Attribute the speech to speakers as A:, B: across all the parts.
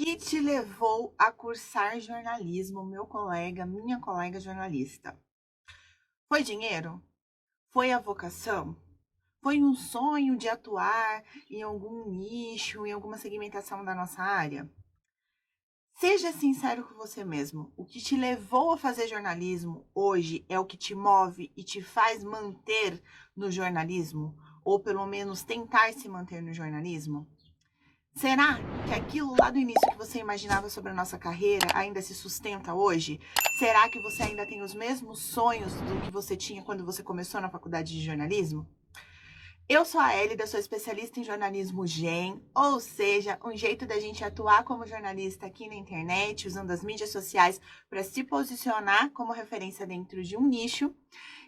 A: que te levou a cursar jornalismo, minha colega jornalista? Foi dinheiro? Foi a vocação? Foi um sonho de atuar em algum nicho, em alguma segmentação da nossa área? Seja sincero com você mesmo. O que te levou a fazer jornalismo hoje é o que te move e te faz manter no jornalismo? Ou pelo menos tentar se manter no jornalismo? Será que aquilo lá do início que você imaginava sobre a nossa carreira ainda se sustenta hoje? Será que você ainda tem os mesmos sonhos do que você tinha quando você começou na faculdade de jornalismo? Eu sou a Elida, sou especialista em jornalismo Gen, ou seja, um jeito da gente atuar como jornalista aqui na internet, usando as mídias sociais para se posicionar como referência dentro de um nicho.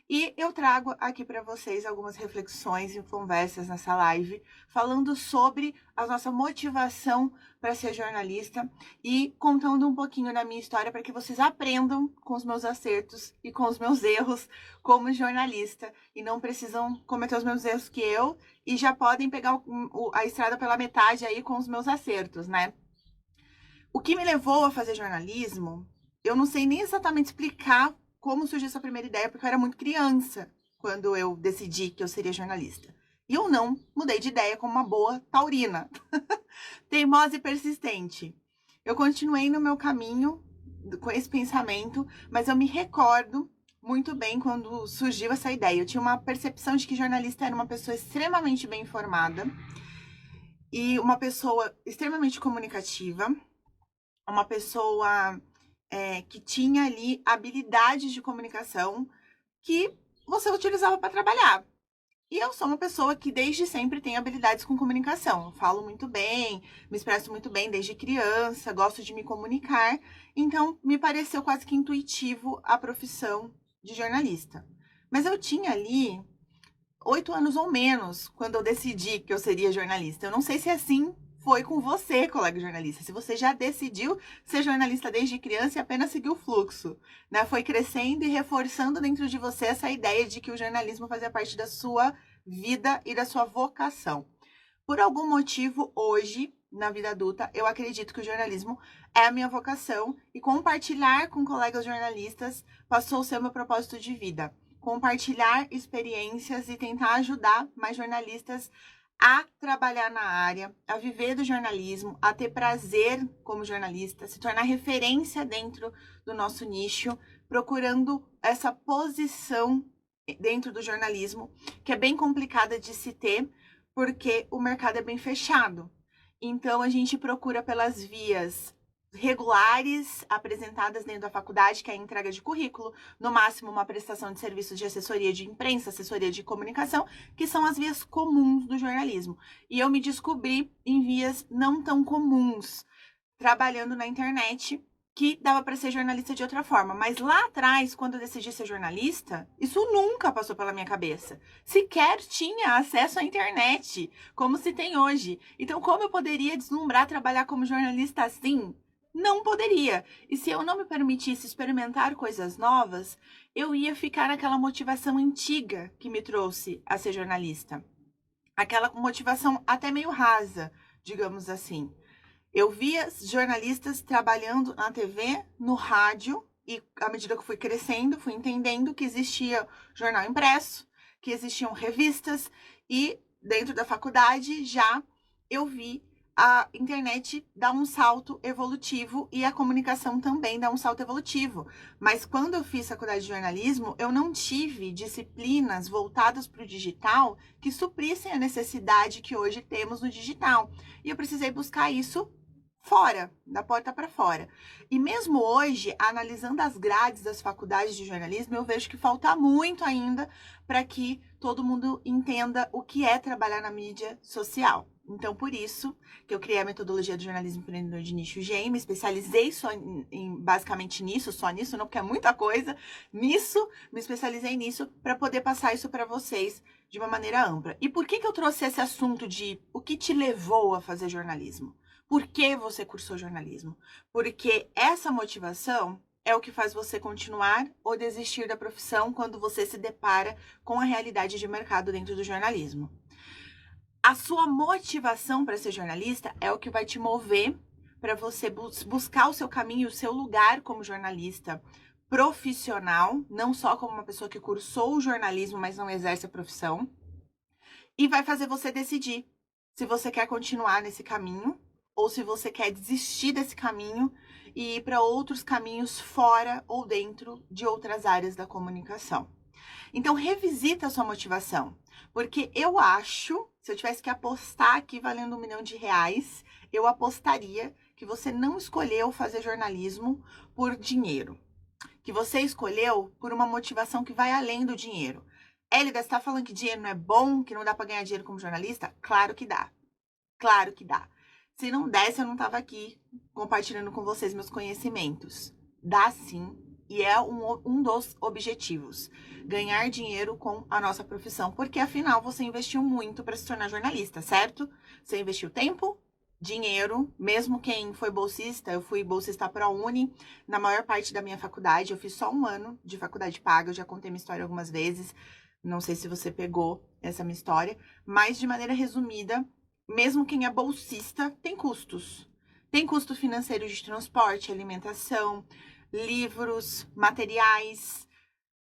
A: E eu trago aqui para vocês algumas reflexões e conversas nessa live, falando sobre a nossa motivação para ser jornalista e contando um pouquinho da minha história para que vocês aprendam com os meus acertos e com os meus erros como jornalista e não precisam cometer os mesmos erros que eu e já podem pegar a estrada pela metade aí com os meus acertos, né? O que me levou a fazer jornalismo, eu não sei nem exatamente explicar como surgiu essa primeira ideia, porque eu era muito criança quando eu decidi que eu seria jornalista. E eu não mudei de ideia como uma boa taurina, teimosa e persistente. Eu continuei no meu caminho com esse pensamento, mas eu me recordo muito bem quando surgiu essa ideia. Eu tinha uma percepção de que jornalista era uma pessoa extremamente bem informada e uma pessoa extremamente comunicativa, uma pessoa que tinha ali habilidades de comunicação que você utilizava para trabalhar. E eu sou uma pessoa que desde sempre tem habilidades com comunicação. Eu falo muito bem, me expresso muito bem desde criança, gosto de me comunicar. Então, me pareceu quase que intuitivo a profissão de jornalista. Mas eu tinha ali 8 anos ou menos quando eu decidi que eu seria jornalista. Eu não sei se assim foi com você, colega jornalista. Se você já decidiu ser jornalista desde criança e apenas seguiu o fluxo, né? Foi crescendo e reforçando dentro de você essa ideia de que o jornalismo fazia parte da sua vida e da sua vocação. Por algum motivo, hoje, na vida adulta, eu acredito que o jornalismo é a minha vocação e compartilhar com colegas jornalistas passou a ser o meu propósito de vida. Compartilhar experiências e tentar ajudar mais jornalistas a trabalhar na área, a viver do jornalismo, a ter prazer como jornalista, se tornar referência dentro do nosso nicho, procurando essa posição dentro do jornalismo, que é bem complicada de se ter, porque o mercado é bem fechado. Então, a gente procura pelas vias regulares apresentadas dentro da faculdade, que é a entrega de currículo, no máximo uma prestação de serviços de assessoria de imprensa, assessoria de comunicação, que são as vias comuns do jornalismo. E eu me descobri em vias não tão comuns, trabalhando na internet, que dava para ser jornalista de outra forma. Mas lá atrás, quando eu decidi ser jornalista, isso nunca passou pela minha cabeça. Sequer tinha acesso à internet, como se tem hoje. Então, como eu poderia deslumbrar trabalhar como jornalista assim? Não poderia. E se eu não me permitisse experimentar coisas novas, eu ia ficar naquela motivação antiga que me trouxe a ser jornalista. Aquela motivação até meio rasa, digamos assim. Eu via jornalistas trabalhando na TV, no rádio, e à medida que eu fui crescendo, fui entendendo que existia jornal impresso, que existiam revistas, e dentro da faculdade já eu vi a internet dar um salto evolutivo e a comunicação também dar um salto evolutivo. Mas quando eu fiz faculdade de jornalismo, eu não tive disciplinas voltadas para o digital que suprissem a necessidade que hoje temos no digital. E eu precisei buscar isso fora, da porta para fora. E mesmo hoje, analisando as grades das faculdades de jornalismo, eu vejo que falta muito ainda para que todo mundo entenda o que é trabalhar na mídia social. Então, por isso que eu criei a metodologia do jornalismo empreendedor de nicho GEM, me especializei só basicamente nisso, só nisso, não porque é muita coisa, nisso, me especializei nisso para poder passar isso para vocês de uma maneira ampla. E por que eu trouxe esse assunto de o que te levou a fazer jornalismo? Por que você cursou jornalismo? Porque essa motivação é o que faz você continuar ou desistir da profissão quando você se depara com a realidade de mercado dentro do jornalismo. A sua motivação para ser jornalista é o que vai te mover para você buscar o seu caminho, o seu lugar como jornalista profissional, não só como uma pessoa que cursou o jornalismo, mas não exerce a profissão. E vai fazer você decidir se você quer continuar nesse caminho ou se você quer desistir desse caminho e ir para outros caminhos fora ou dentro de outras áreas da comunicação. Então, revisita a sua motivação, porque eu acho, se eu tivesse que apostar aqui valendo R$1 milhão, eu apostaria que você não escolheu fazer jornalismo por dinheiro, que você escolheu por uma motivação que vai além do dinheiro. Hélida, você está falando que dinheiro não é bom, que não dá para ganhar dinheiro como jornalista? Claro que dá. Claro que dá. Se não desse, eu não estava aqui compartilhando com vocês meus conhecimentos. Dá sim, e é um dos objetivos. Ganhar dinheiro com a nossa profissão. Porque, afinal, você investiu muito para se tornar jornalista, certo? Você investiu tempo, dinheiro, mesmo quem foi bolsista, eu fui bolsista ProUni, na maior parte da minha faculdade, eu fiz só 1 ano de faculdade paga, eu já contei minha história algumas vezes, não sei se você pegou essa minha história, mas de maneira resumida, mesmo quem é bolsista tem custos. Tem custo financeiro de transporte, alimentação, livros, materiais,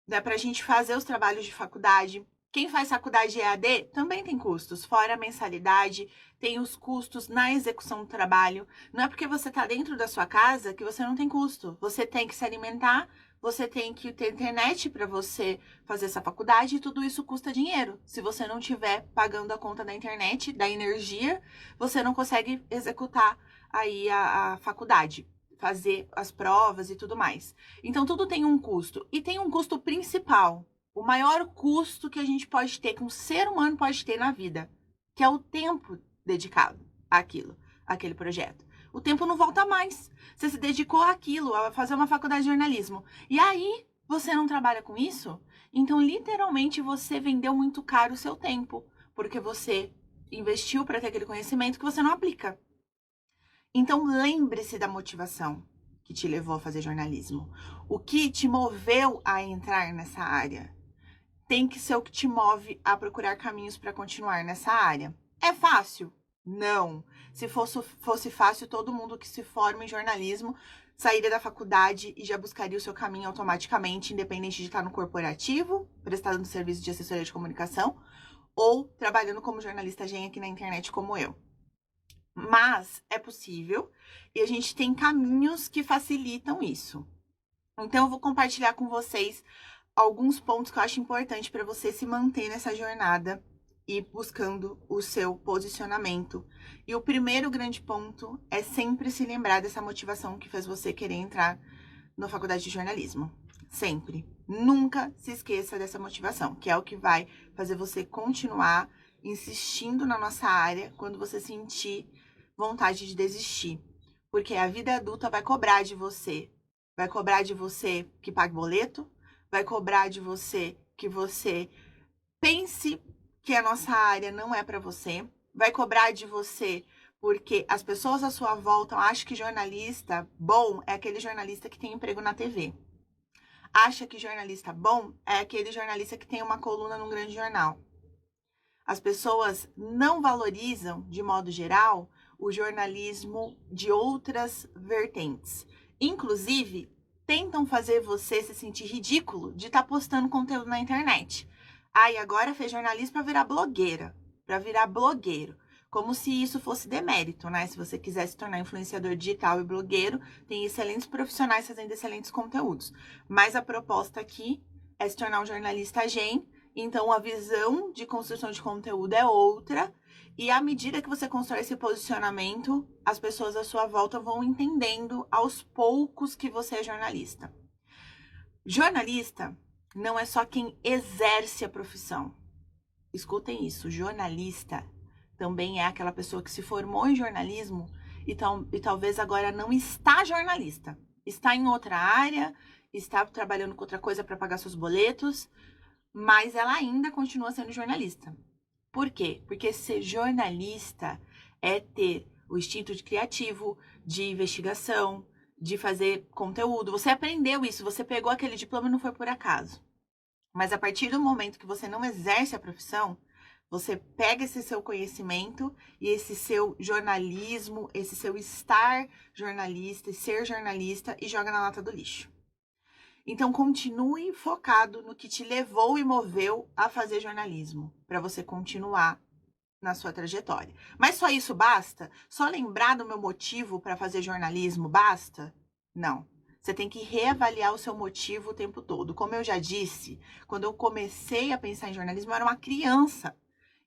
A: dá pra gente fazer os trabalhos de faculdade. Quem faz faculdade EAD também tem custos, fora a mensalidade, tem os custos na execução do trabalho. Não é porque você está dentro da sua casa que você não tem custo. Você tem que se alimentar, você tem que ter internet para você fazer essa faculdade e tudo isso custa dinheiro. Se você não estiver pagando a conta da internet, da energia, você não consegue executar aí a faculdade, fazer as provas e tudo mais. Então, tudo tem um custo. E tem um custo principal, o maior custo que a gente pode ter, que um ser humano pode ter na vida, que é o tempo dedicado àquilo, àquele projeto. O tempo não volta mais. Você se dedicou àquilo, a fazer uma faculdade de jornalismo. E aí, você não trabalha com isso? Então, literalmente, você vendeu muito caro o seu tempo, porque você investiu para ter aquele conhecimento que você não aplica. Então, lembre-se da motivação que te levou a fazer jornalismo. O que te moveu a entrar nessa área tem que ser o que te move a procurar caminhos para continuar nessa área. É fácil? Não. Se fosse fácil, todo mundo que se forma em jornalismo sairia da faculdade e já buscaria o seu caminho automaticamente, independente de estar no corporativo, prestando serviço de assessoria de comunicação, ou trabalhando como jornalista gen aqui na internet como eu. Mas é possível e a gente tem caminhos que facilitam isso. Então, eu vou compartilhar com vocês alguns pontos que eu acho importante para você se manter nessa jornada e buscando o seu posicionamento. E o primeiro grande ponto é sempre se lembrar dessa motivação que fez você querer entrar na faculdade de jornalismo. Sempre. Nunca se esqueça dessa motivação, que é o que vai fazer você continuar insistindo na nossa área quando você sentir vontade de desistir. Porque a vida adulta vai cobrar de você. Vai cobrar de você que pague boleto, vai cobrar de você que você pense que a nossa área não é para você, vai cobrar de você porque as pessoas à sua volta acham que jornalista bom é aquele jornalista que tem emprego na TV. Acha que jornalista bom é aquele jornalista que tem uma coluna num grande jornal. As pessoas não valorizam, de modo geral, o jornalismo de outras vertentes. Inclusive, tentam fazer você se sentir ridículo de estar postando conteúdo na internet. E agora fez jornalismo para virar blogueira, para virar blogueiro. Como se isso fosse demérito, né? Se você quiser se tornar influenciador digital e blogueiro, tem excelentes profissionais fazendo excelentes conteúdos. Mas a proposta aqui é se tornar um jornalista gen. Então, a visão de construção de conteúdo é outra. E à medida que você constrói esse posicionamento, as pessoas à sua volta vão entendendo aos poucos que você é jornalista. Jornalista não é só quem exerce a profissão. Escutem isso, jornalista também é aquela pessoa que se formou em jornalismo e talvez agora não está jornalista. Está em outra área, está trabalhando com outra coisa para pagar seus boletos, mas ela ainda continua sendo jornalista. Por quê? Porque ser jornalista é ter o instinto de criativo, de investigação, de fazer conteúdo. Você aprendeu isso, você pegou aquele diploma e não foi por acaso. Mas a partir do momento que você não exerce a profissão, Você pega esse seu conhecimento e esse seu jornalismo, esse seu estar jornalista e ser jornalista e joga na lata do lixo. Então, continue focado no que te levou e moveu a fazer jornalismo, para você continuar na sua trajetória. Mas só isso basta? Só lembrar do meu motivo para fazer jornalismo basta? Não. Você tem que reavaliar o seu motivo o tempo todo. Como eu já disse, quando eu comecei a pensar em jornalismo, eu era uma criança.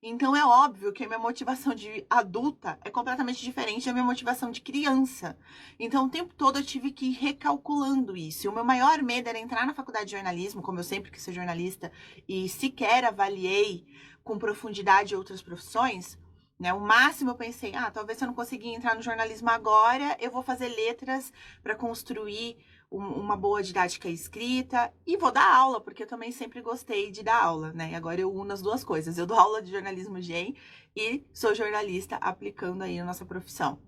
A: Então é óbvio que a minha motivação de adulta é completamente diferente da minha motivação de criança. Então o tempo todo eu tive que ir recalculando isso. E o meu maior medo era entrar na faculdade de jornalismo, como eu sempre quis ser jornalista, e sequer avaliei com profundidade outras profissões, né? O máximo eu pensei, talvez se eu não conseguir entrar no jornalismo agora, eu vou fazer letras para construir uma boa didática escrita e vou dar aula, porque eu também sempre gostei de dar aula, né? E agora eu uno as duas coisas. Eu dou aula de jornalismo GEM e sou jornalista aplicando aí a nossa profissão.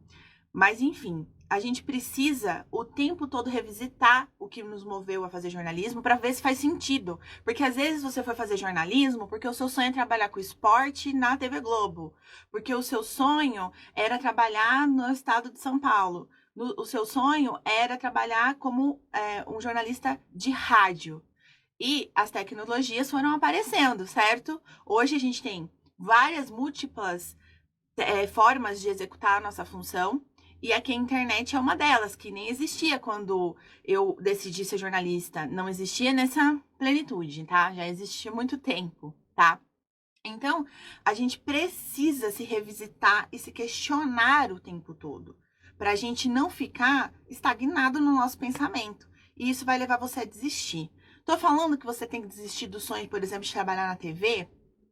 A: Mas enfim, a gente precisa o tempo todo revisitar o que nos moveu a fazer jornalismo para ver se faz sentido. Porque às vezes você foi fazer jornalismo porque o seu sonho é trabalhar com esporte na TV Globo. Porque o seu sonho era trabalhar no estado de São Paulo. O seu sonho era trabalhar como um jornalista de rádio. E as tecnologias foram aparecendo, certo? Hoje a gente tem várias múltiplas formas de executar a nossa função. E aqui a internet é uma delas, que nem existia quando eu decidi ser jornalista. Não existia nessa plenitude, tá? Já existia há muito tempo, tá? Então, a gente precisa se revisitar e se questionar o tempo todo, para a gente não ficar estagnado no nosso pensamento. E isso vai levar você a desistir. Tô falando que você tem que desistir do sonho, por exemplo, de trabalhar na TV?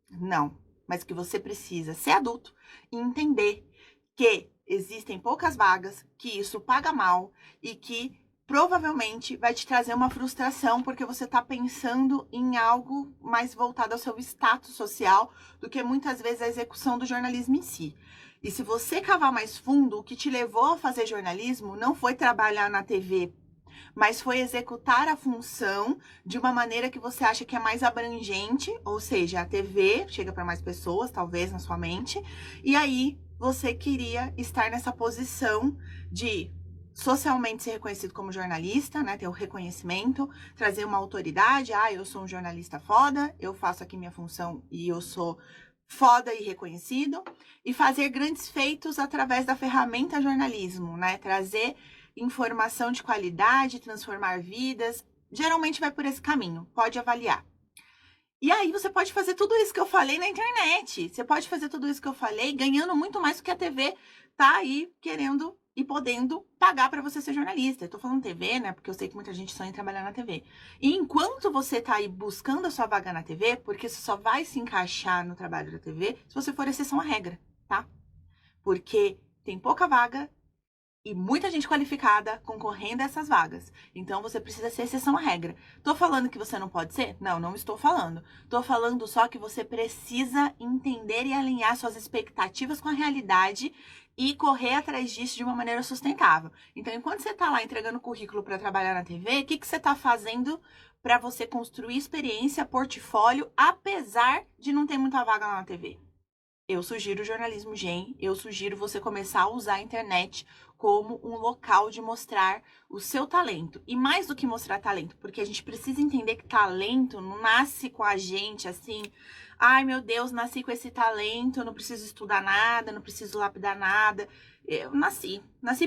A: Não. Mas que você precisa ser adulto e entender que existem poucas vagas, que isso paga mal e que provavelmente vai te trazer uma frustração porque você está pensando em algo mais voltado ao seu status social do que muitas vezes a execução do jornalismo em si. E se você cavar mais fundo, o que te levou a fazer jornalismo não foi trabalhar na TV, mas foi executar a função de uma maneira que você acha que é mais abrangente, ou seja, a TV chega para mais pessoas, talvez na sua mente, e aí você queria estar nessa posição de socialmente ser reconhecido como jornalista, né, ter o reconhecimento, trazer uma autoridade, eu sou um jornalista foda, eu faço aqui minha função e eu sou foda e reconhecido, e fazer grandes feitos através da ferramenta jornalismo, né, trazer informação de qualidade, transformar vidas, geralmente vai por esse caminho, pode avaliar. E aí você pode fazer tudo isso que eu falei na internet. Você pode fazer tudo isso que eu falei ganhando muito mais do que a TV tá aí querendo e podendo pagar para você ser jornalista. Eu tô falando TV, né? Porque eu sei que muita gente sonha em trabalhar na TV. E enquanto você tá aí buscando a sua vaga na TV, porque isso só vai se encaixar no trabalho da TV se você for exceção à regra, tá? Porque tem pouca vaga e muita gente qualificada concorrendo a essas vagas. Então, você precisa ser exceção à regra. Tô falando que você não pode ser? Não, não estou falando. Tô falando só que você precisa entender e alinhar suas expectativas com a realidade e correr atrás disso de uma maneira sustentável. Então, enquanto você tá lá entregando currículo para trabalhar na TV, o que você tá fazendo para você construir experiência, portfólio, apesar de não ter muita vaga lá na TV? Eu sugiro o jornalismo GEM, eu sugiro você começar a usar a internet como um local de mostrar o seu talento. E mais do que mostrar talento, porque a gente precisa entender que talento não nasce com a gente assim, ai meu Deus, nasci com esse talento, eu não preciso estudar nada, não preciso lapidar nada. Eu nasci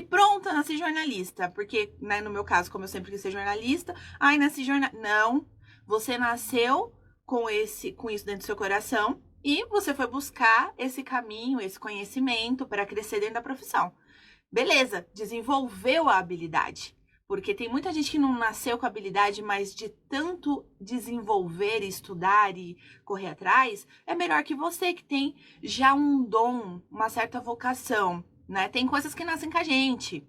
A: pronta, nasci jornalista, porque, né, no meu caso, como eu sempre quis ser jornalista, nasci jornalista. Não, você nasceu com isso dentro do seu coração. E você foi buscar esse caminho, esse conhecimento para crescer dentro da profissão. Beleza, desenvolveu a habilidade. Porque tem muita gente que não nasceu com habilidade, mas de tanto desenvolver, estudar e correr atrás, é melhor que você que tem já um dom, uma certa vocação, né? Tem coisas que nascem com a gente.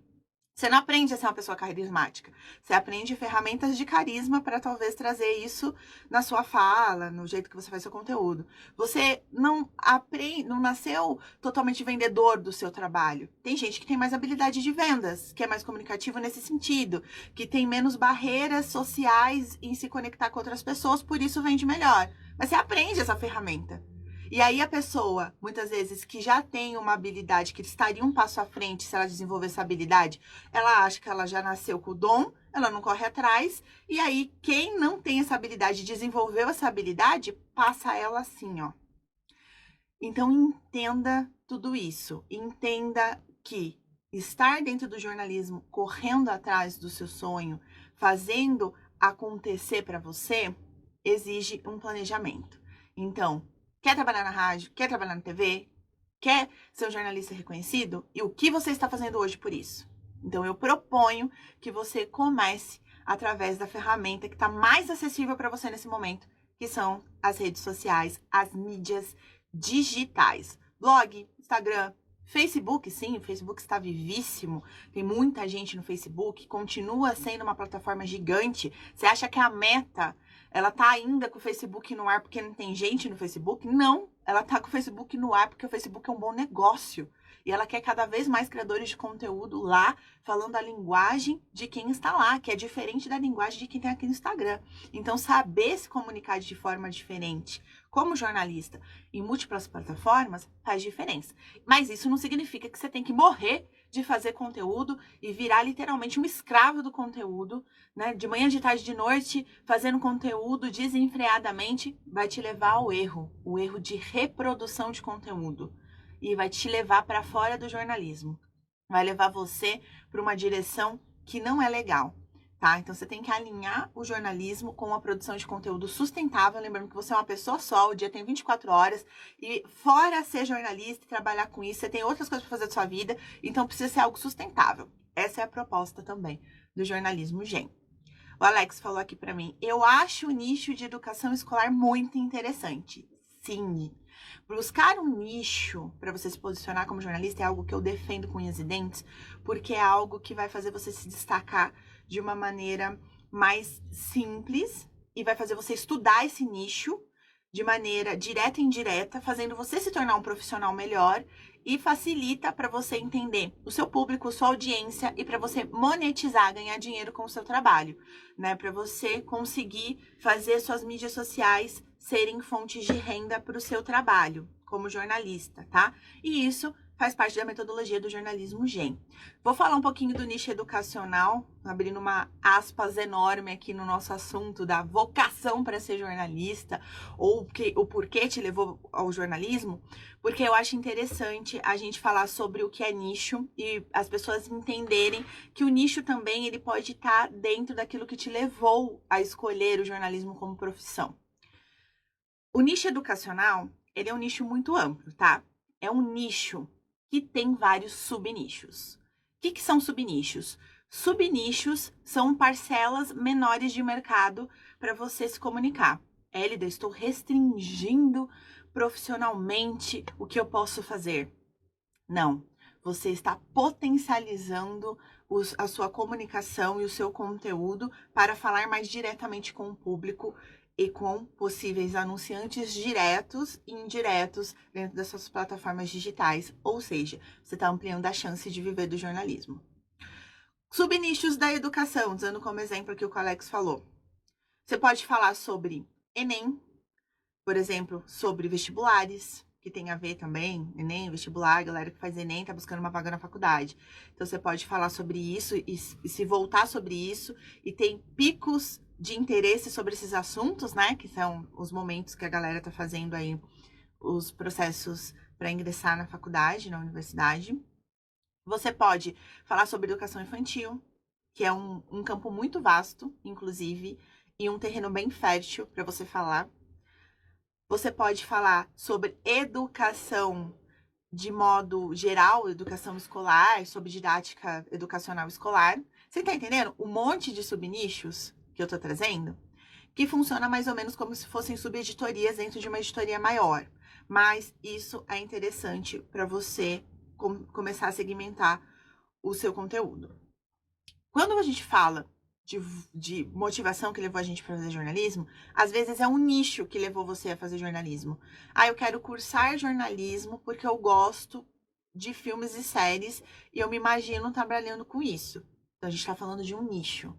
A: Você não aprende a ser uma pessoa carismática. Você aprende ferramentas de carisma para talvez trazer isso na sua fala, no jeito que você faz seu conteúdo. Você não nasceu totalmente vendedor do seu trabalho. Tem gente que tem mais habilidade de vendas, que é mais comunicativo nesse sentido, que tem menos barreiras sociais em se conectar com outras pessoas, por isso vende melhor. Mas você aprende essa ferramenta. E aí a pessoa, muitas vezes, que já tem uma habilidade, que estaria um passo à frente se ela desenvolver essa habilidade, ela acha que ela já nasceu com o dom, ela não corre atrás, e aí quem não tem essa habilidade, desenvolveu essa habilidade, passa ela assim, ó. Então entenda tudo isso, entenda que estar dentro do jornalismo, correndo atrás do seu sonho, fazendo acontecer para você, exige um planejamento. Então, quer trabalhar na rádio, quer trabalhar na TV, quer ser um jornalista reconhecido? E o que você está fazendo hoje por isso? Então, eu proponho que você comece através da ferramenta que está mais acessível para você nesse momento, que são as redes sociais, as mídias digitais. Blog, Instagram, Facebook, sim, o Facebook está vivíssimo, tem muita gente no Facebook, continua sendo uma plataforma gigante. Você acha que a Meta, ela tá ainda com o Facebook no ar porque não tem gente no Facebook? Não, ela tá com o Facebook no ar porque o Facebook é um bom negócio. E ela quer cada vez mais criadores de conteúdo lá, falando a linguagem de quem está lá, que é diferente da linguagem de quem tem aqui no Instagram. Então, saber se comunicar de forma diferente, como jornalista, em múltiplas plataformas, faz diferença. Mas isso não significa que você tem que morrer de fazer conteúdo e virar literalmente um escravo do conteúdo, né? De manhã, de tarde, de noite, fazendo conteúdo desenfreadamente, vai te levar ao erro, o erro de reprodução de conteúdo. E vai te levar para fora do jornalismo. Vai levar você para uma direção que não é legal, tá? Então você tem que alinhar o jornalismo com a produção de conteúdo sustentável, lembrando que você é uma pessoa só, o dia tem 24 horas, e fora ser jornalista e trabalhar com isso, você tem outras coisas para fazer da sua vida, então precisa ser algo sustentável. Essa é a proposta também do jornalismo Gen. O Alex falou aqui para mim, eu acho o nicho de educação escolar muito interessante. Sim. Buscar um nicho para você se posicionar como jornalista é algo que eu defendo com unhas e dentes, porque é algo que vai fazer você se destacar de uma maneira mais simples e vai fazer você estudar esse nicho de maneira direta e indireta, fazendo você se tornar um profissional melhor e facilita para você entender o seu público, sua audiência e para você monetizar, ganhar dinheiro com o seu trabalho, né? Para você conseguir fazer suas mídias sociais serem fontes de renda para o seu trabalho como jornalista, tá? E isso faz parte da metodologia do jornalismo Gen. Vou falar um pouquinho do nicho educacional, abrindo uma aspas enorme aqui no nosso assunto da vocação para ser jornalista, ou o porquê te levou ao jornalismo, porque eu acho interessante a gente falar sobre o que é nicho e as pessoas entenderem que o nicho também ele pode estar dentro daquilo que te levou a escolher o jornalismo como profissão. O nicho educacional, ele é um nicho muito amplo, tá? É um nicho que tem vários subnichos. O que são subnichos? Subnichos são parcelas menores de mercado para você se comunicar. Elida, estou restringindo profissionalmente o que eu posso fazer. Não, você está potencializando a sua comunicação e o seu conteúdo para falar mais diretamente com o público e com possíveis anunciantes diretos e indiretos dentro das suas plataformas digitais. Ou seja, você está ampliando a chance de viver do jornalismo. Subnichos da educação, usando como exemplo aqui o que o Alex falou. Você pode falar sobre Enem, por exemplo, sobre vestibulares, que tem a ver também, Enem, vestibular, galera que faz Enem tá buscando uma vaga na faculdade. Então você pode falar sobre isso e se voltar sobre isso, e tem picos de interesse sobre esses assuntos, né? Que são os momentos que a galera tá fazendo aí os processos para ingressar na faculdade, na universidade. Você pode falar sobre educação infantil, que é um campo muito vasto, inclusive, e um terreno bem fértil para você falar. Você pode falar sobre educação de modo geral, educação escolar, sobre didática educacional escolar. Você tá entendendo? Um monte de subnichos que eu tô trazendo, que funciona mais ou menos como se fossem subeditorias dentro de uma editoria maior. Mas isso é interessante para você começar a segmentar o seu conteúdo. Quando a gente fala de motivação que levou a gente para fazer jornalismo, às vezes é um nicho que levou você a fazer jornalismo. Ah, eu quero cursar jornalismo porque eu gosto de filmes e séries e eu me imagino trabalhando com isso. Então a gente está falando de um nicho.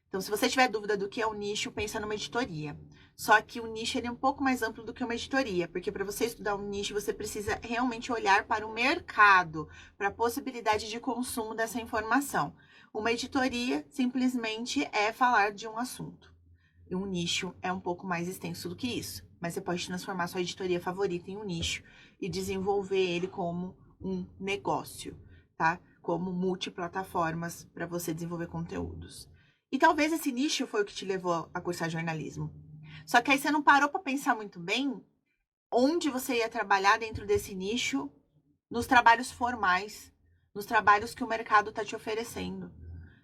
A: Então, se você tiver dúvida do que é um nicho, pensa numa editoria. Só que o nicho ele é um pouco mais amplo do que uma editoria, porque para você estudar um nicho, você precisa realmente olhar para o mercado, para a possibilidade de consumo dessa informação. Uma editoria simplesmente é falar de um assunto. E um nicho é um pouco mais extenso do que isso. Mas você pode transformar sua editoria favorita em um nicho e desenvolver ele como um negócio, tá? Como multiplataformas para você desenvolver conteúdos. E talvez esse nicho foi o que te levou a cursar jornalismo. Só que aí você não parou para pensar muito bem onde você ia trabalhar dentro desse nicho, nos trabalhos formais, nos trabalhos que o mercado está te oferecendo.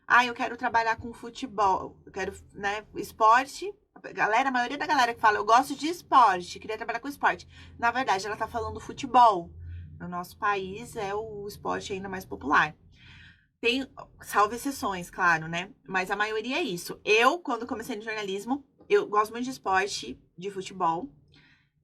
A: Ah, eu quero trabalhar com futebol, eu quero, né, esporte. A maioria da galera que fala, eu gosto de esporte, queria trabalhar com esporte. Na verdade, ela tá falando futebol. No nosso país é o esporte ainda mais popular. Tem, salvo exceções, claro, né? Mas a maioria é isso. Eu, quando comecei no jornalismo, eu gosto muito de esporte, de futebol.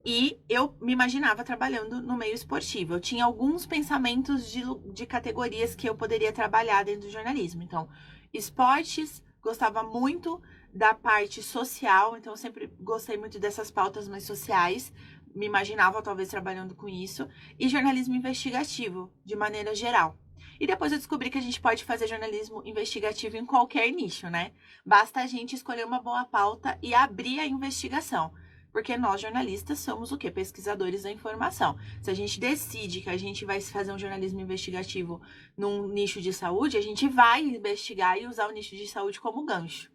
A: E eu me imaginava trabalhando no meio esportivo. Eu tinha alguns pensamentos de categorias que eu poderia trabalhar dentro do jornalismo. Então, esportes, gostava muito da parte social, então eu sempre gostei muito dessas pautas mais sociais. Me imaginava talvez trabalhando com isso. E jornalismo investigativo, de maneira geral. E depois eu descobri que a gente pode fazer jornalismo investigativo em qualquer nicho, né? Basta a gente escolher uma boa pauta e abrir a investigação. Porque nós, jornalistas, somos o quê? Pesquisadores da informação. Se a gente decide que a gente vai fazer um jornalismo investigativo num nicho de saúde, a gente vai investigar e usar o nicho de saúde como gancho.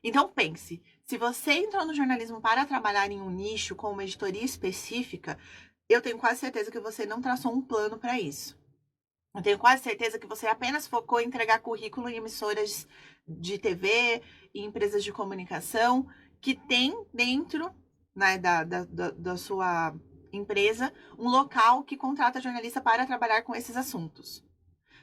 A: Então, pense, se você entrou no jornalismo para trabalhar em um nicho com uma editoria específica, eu tenho quase certeza que você não traçou um plano para isso. Eu tenho quase certeza que você apenas focou em entregar currículo em emissoras de TV e empresas de comunicação que tem dentro, né, da sua empresa um local que contrata jornalista para trabalhar com esses assuntos.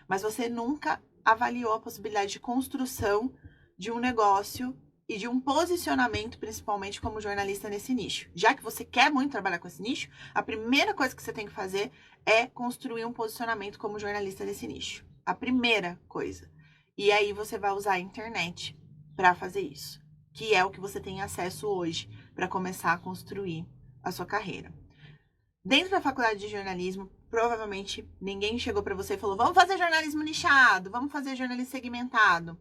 A: Mas você nunca avaliou a possibilidade de construção de um negócio e de um posicionamento, principalmente como jornalista nesse nicho. Já que você quer muito trabalhar com esse nicho, a primeira coisa que você tem que fazer é construir um posicionamento como jornalista nesse nicho. A primeira coisa. E aí você vai usar a internet para fazer isso, que é o que você tem acesso hoje para começar a construir a sua carreira. Dentro da faculdade de jornalismo, provavelmente ninguém chegou para você e falou: vamos fazer jornalismo nichado, vamos fazer jornalismo segmentado.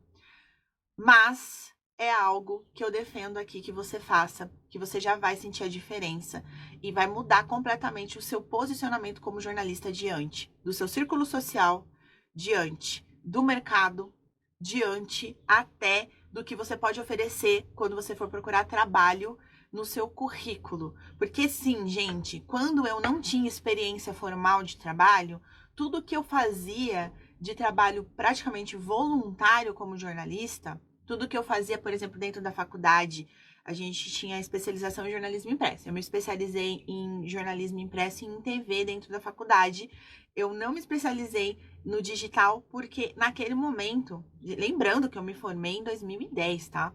A: Mas é algo que eu defendo aqui que você faça, que você já vai sentir a diferença e vai mudar completamente o seu posicionamento como jornalista diante do seu círculo social, diante do mercado, diante até do que você pode oferecer quando você for procurar trabalho no seu currículo. Porque sim, gente, quando eu não tinha experiência formal de trabalho, tudo que eu fazia de trabalho praticamente voluntário como jornalista, tudo que eu fazia, por exemplo, dentro da faculdade, a gente tinha especialização em jornalismo impresso. Eu me especializei em jornalismo impresso e em TV dentro da faculdade. Eu não me especializei no digital porque naquele momento, lembrando que eu me formei em 2010, tá?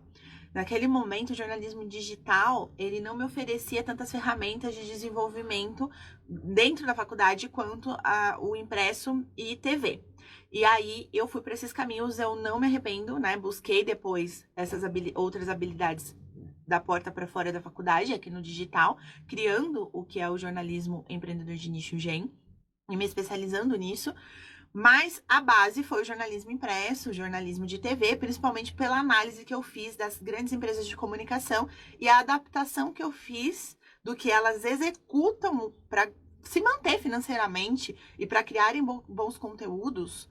A: Naquele momento, o jornalismo digital, ele não me oferecia tantas ferramentas de desenvolvimento dentro da faculdade quanto o impresso e TV. E aí, eu fui para esses caminhos, eu não me arrependo, né? Busquei depois essas outras habilidades da porta para fora da faculdade, aqui no digital, criando o que é o jornalismo empreendedor de nicho GEM, e me especializando nisso. Mas a base foi o jornalismo impresso, o jornalismo de TV, principalmente pela análise que eu fiz das grandes empresas de comunicação e a adaptação que eu fiz do que elas executam para se manter financeiramente e para criarem bons conteúdos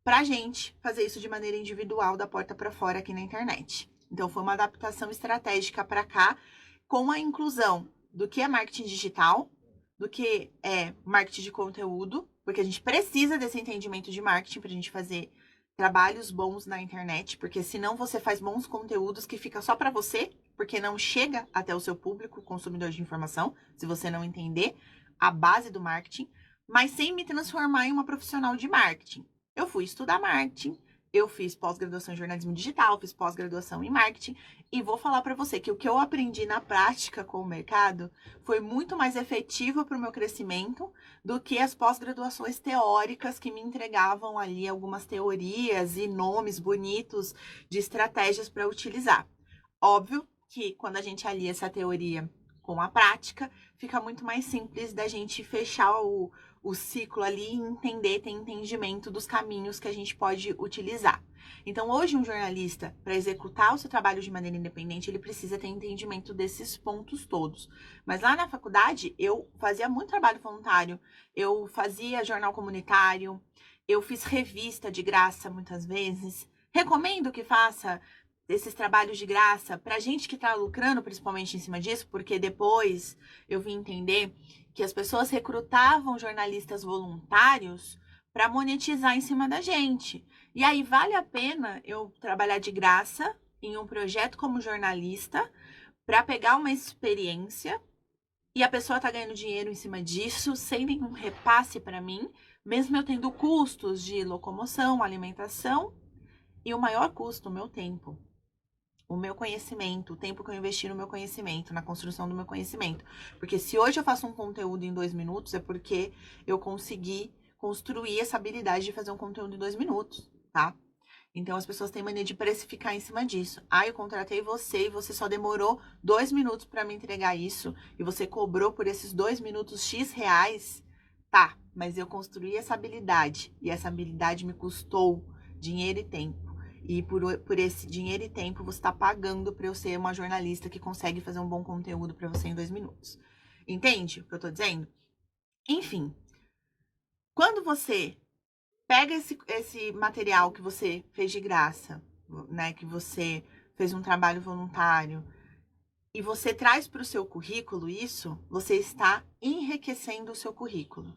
A: para a gente fazer isso de maneira individual, da porta para fora aqui na internet. Então, foi uma adaptação estratégica para cá, com a inclusão do que é marketing digital, do que é marketing de conteúdo, porque a gente precisa desse entendimento de marketing para a gente fazer trabalhos bons na internet, porque senão você faz bons conteúdos que fica só para você, porque não chega até o seu público, consumidor de informação, se você não entender a base do marketing, mas sem me transformar em uma profissional de marketing. Eu fui estudar marketing, Eu fiz pós-graduação em jornalismo digital, fiz pós-graduação em marketing e vou falar para você que o que eu aprendi na prática com o mercado foi muito mais efetivo para o meu crescimento do que as pós-graduações teóricas que me entregavam ali algumas teorias e nomes bonitos de estratégias para utilizar. Óbvio que quando a gente alia essa teoria com a prática, fica muito mais simples da gente fechar o ciclo ali e entender, ter entendimento dos caminhos que a gente pode utilizar. Então, hoje, um jornalista, para executar o seu trabalho de maneira independente, ele precisa ter entendimento desses pontos todos. Mas lá na faculdade, eu fazia muito trabalho voluntário, eu fazia jornal comunitário, eu fiz revista de graça muitas vezes. Recomendo que faça desses trabalhos de graça para gente que está lucrando principalmente em cima disso, porque depois eu vim entender que as pessoas recrutavam jornalistas voluntários para monetizar em cima da gente. E aí vale a pena eu trabalhar de graça em um projeto como jornalista para pegar uma experiência e a pessoa tá ganhando dinheiro em cima disso sem nenhum repasse para mim, mesmo eu tendo custos de locomoção, alimentação e o maior custo, o meu tempo. O meu conhecimento, o tempo que eu investi no meu conhecimento, na construção do meu conhecimento. Porque se hoje eu faço um conteúdo em 2 minutos, é porque eu consegui construir essa habilidade de fazer um conteúdo em 2 minutos, tá? Então as pessoas têm mania de precificar em cima disso. Ah, eu contratei você e você só demorou 2 minutos para me entregar isso e você cobrou por esses 2 minutos X reais. Tá, mas eu construí essa habilidade e essa habilidade me custou dinheiro e tempo. E por esse dinheiro e tempo você está pagando para eu ser uma jornalista que consegue fazer um bom conteúdo para você em 2 minutos. Entende o que eu tô dizendo? Enfim, quando você pega esse material que você fez de graça, né? Que você fez um trabalho voluntário e você traz para o seu currículo isso, você está enriquecendo o seu currículo.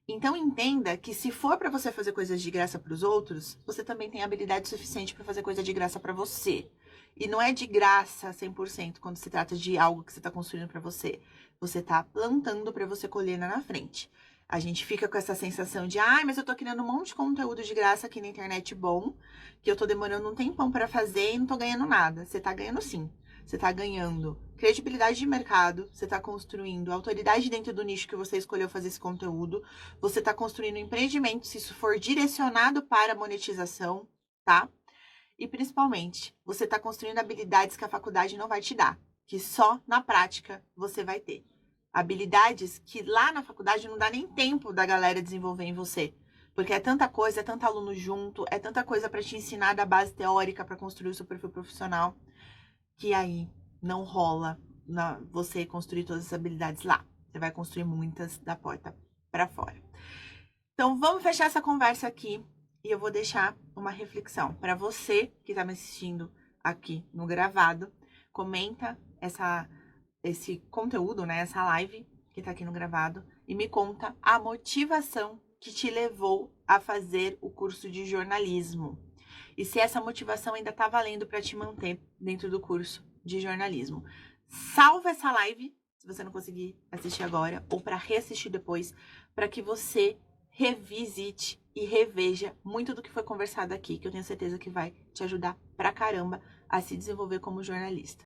A: Então entenda que se for para você fazer coisas de graça para os outros, você também tem habilidade suficiente para fazer coisa de graça para você. E não é de graça 100% quando se trata de algo que você está construindo para você. Você está plantando para você colher lá na frente. A gente fica com essa sensação de, ai, mas eu tô criando um monte de conteúdo de graça aqui na internet bom, que eu tô demorando um tempão para fazer e não tô ganhando nada. Você tá ganhando sim. Você tá ganhando credibilidade de mercado, você tá construindo autoridade dentro do nicho que você escolheu fazer esse conteúdo, você tá construindo um empreendimento, se isso for direcionado para monetização, tá? E principalmente, você está construindo habilidades que a faculdade não vai te dar, que só na prática você vai ter. Habilidades que lá na faculdade não dá nem tempo da galera desenvolver em você. Porque é tanta coisa, é tanto aluno junto, é tanta coisa para te ensinar da base teórica para construir o seu perfil profissional, que aí não rola você construir todas essas habilidades lá. Você vai construir muitas da porta para fora. Então, vamos fechar essa conversa aqui e eu vou deixar uma reflexão para você que está me assistindo aqui no gravado. Comenta esse conteúdo, né, essa live que está aqui no gravado e me conta a motivação que te levou a fazer o curso de jornalismo. E se essa motivação ainda está valendo para te manter dentro do curso de jornalismo. Salva essa live, se você não conseguir assistir agora, ou para reassistir depois, para que você revisite e reveja muito do que foi conversado aqui, que eu tenho certeza que vai te ajudar pra caramba a se desenvolver como jornalista.